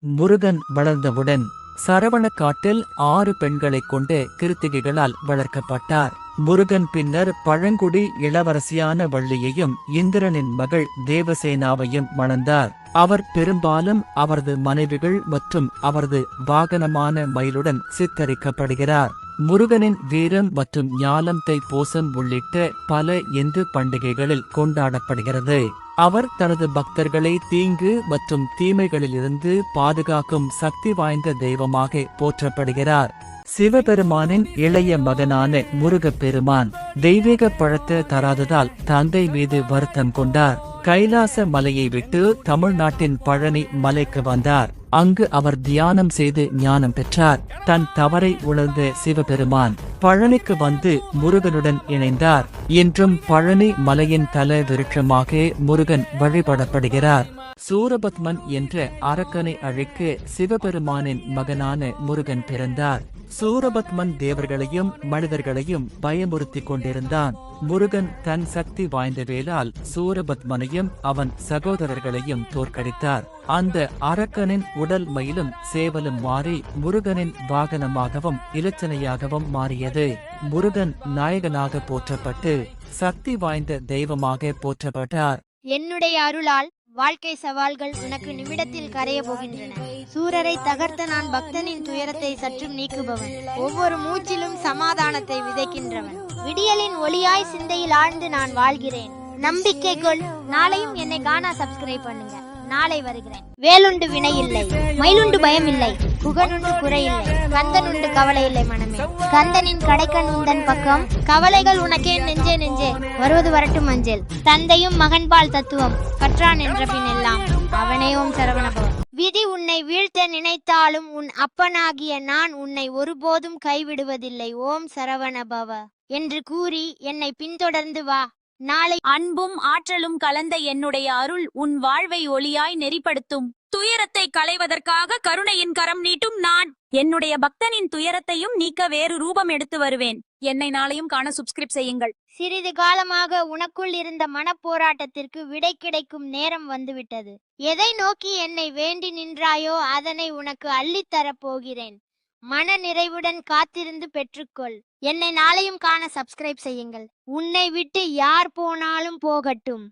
முருகன் வளர்ந்தவுடன் சரவணக்காட்டில் 6 பெண்களைக் கொண்டு கிருத்திகைகளால் வளர்க்கப்பட்டார். முருகன் பின்னர் பழங்குடி இளவரசியான வள்ளியையும் இந்திரனின் மகள் தேவசேனாவையும் மணந்தார். அவர் பெரும்பாலும் அவரது மனைவிகள் மற்றும் அவரது வாகனமான மயிலுடன் சித்தரிக்கப்படுகிறார். முருகனின் வீரம் மற்றும் ஞாலம் தைப்பூசம் உள்ளிட்ட பல இந்து பண்டிகைகளில் கொண்டாடப்படுகிறது. அவர் தனது பக்தர்களை தீங்கு மற்றும் தீமைகளிலிருந்து பாதுகாக்கும் சக்தி வாய்ந்த தெய்வமாக போற்றப்படுகிறார். சிவபெருமானின் இளைய மகனான முருகப்பெருமான் தெய்வீக பழத்தை தராததால் தந்தை மீது வருத்தம் கொண்டார். கைலாச மலையை விட்டு தமிழ்நாட்டின் பழனி மலைக்கு வந்தார். அங்கு அவர் தியானம் செய்து ஞானம் பெற்றார். தன் தவறை உணர்ந்த சிவபெருமான் பழனிக்கு வந்து முருகனுடன் இணைந்தார். இன்றும் பழனி மலையின் தல விருட்சமாக முருகன் வழிபடப்படுகிறார். சூரபத்மன் என்ற அரக்கனை அழிக்க சிவபெருமானின் மகனான முருகன் பிறந்தார். சூரபத்மன் தேவர்களையும் மனிதர்களையும் பயமுறுத்திக் கொண்டிருந்தான். முருகன் தன் சக்தி வாய்ந்த வேலால் சூரபத்மனையும் அவன் சகோதரர்களையும் தோற்கடித்தார். அந்த அரக்கனின் உடல் மயிலும் சேவலும் மாறி முருகனின் வாகனமாகவும் இலச்சனையாகவும் மாறியது. முருகன் நாயகனாக போற்றப்பட்டு சக்தி வாய்ந்த தெய்வமாக போற்றப்பட்டார். என்னுடைய அருளால் வாழ்க்கை சவால்கள் உனக்கு நிமிடத்தில் கரைய போகின்றன. சூரரை தகர்த்த நான் பக்தனின் துயரத்தை சற்றும் நீக்குபவன். ஒவ்வொரு மூச்சிலும் சமாதானத்தை விதைக்கின்றவன். விடியலின் ஒளியாய் சிந்தையில் ஆழ்ந்து நான் வாழ்கிறேன். நம்பிக்கை கொள். நாளையும் என்னை காண சப்ஸ்கிரைப் பண்ணுங்க. நாளை வருகிறேன். வேலுண்டு வினை இல்லை, மயிலுண்டு பயம் இல்லை, புகனுண்டு குறையில்லை, கந்தனுண்டு கவலை இல்லை மனமே. கந்தனின் கடைக்கண் உந்தன் பக்கம், கவலைகள் உனக்கே நெஞ்சே நெஞ்சே, வருவது வரட்டும் அஞ்சல். தந்தையும் மகன்பால் தத்துவம் கற்றான் என்ற பின் எல்லாம் அவனே ஓம் சரவணபவன். விதி உன்னை வீழ்த்த நினைத்தாலும் உன் அப்பனாகிய நான் உன்னை ஒருபோதும் கைவிடுவதில்லை. ஓம் சரவணபவ என்று கூறி என்னை பின்தொடர்ந்து வா. நாளை அன்பும் ஆற்றலும் கலந்த என்னுடைய அருள் உன் வாழ்வை ஒளியாய் நெறிப்படுத்தும். துயரத்தை களைவதற்காக கருணையின் கரம் நீட்டும் நான். என்னுடைய பக்தனின் துயரத்தையும் நீக்க வேறு ரூபம் எடுத்து வருவேன். என்னை நாளையும் காண சப்ஸ்கிரைப் செய்யுங்கள். சிறிது காலமாக உனக்குள் இருந்த மனப்போராட்டத்திற்கு விடை கிடைக்கும் நேரம் வந்துவிட்டது. எதை நோக்கி என்னை வேண்டி நின்றாயோ அதனை உனக்கு அள்ளித்தரப் போகிறேன். மன நிறைவுடன் காத்திருந்து பெற்றுக்கொள். என்னை நாளையும் காண சப்ஸ்கிரைப் செய்யுங்கள். உன்னை விட்டு யார் போனாலும் போகட்டும்.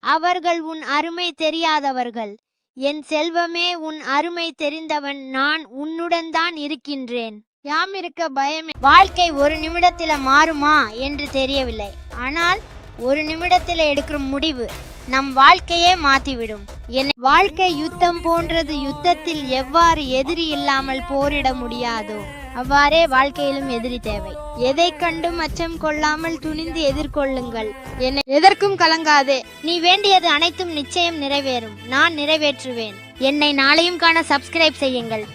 அவர்கள் உன் அருமை தெரியாதவர்கள். என் செல்வமே, உன் அருமை தெரிந்தவன் நான் உன்னுடன் தான் இருக்கின்றேன். யாம் இருக்க பயமே. வாழ்க்கை ஒரு நிமிடத்தில மாறுமா என்று தெரியவில்லை. ஆனால் ஒரு நிமிடத்தில எடுக்கிற முடிவு நம் வாழ்க்கையே மாற்றிவிடும். என் வாழ்க்கை யுத்தம் போன்றது. யுத்தத்தில் எவ்வாறு எதிரி இல்லாமல் போரிட முடியாதோ அவ்வாறே வாழ்க்கையிலும் எதிரி தேவை. எதை கண்டும் அச்சம் கொள்ளாமல் துணிந்து எதிர்கொள்ளுங்கள். என்னை எதற்கும் கலங்காதே. நீ வேண்டியது அனைத்தும் நிச்சயம் நிறைவேறும். நான் நிறைவேற்றுவேன். என்னை நாளையும் காண சப்ஸ்கிரைப் செய்யுங்கள்.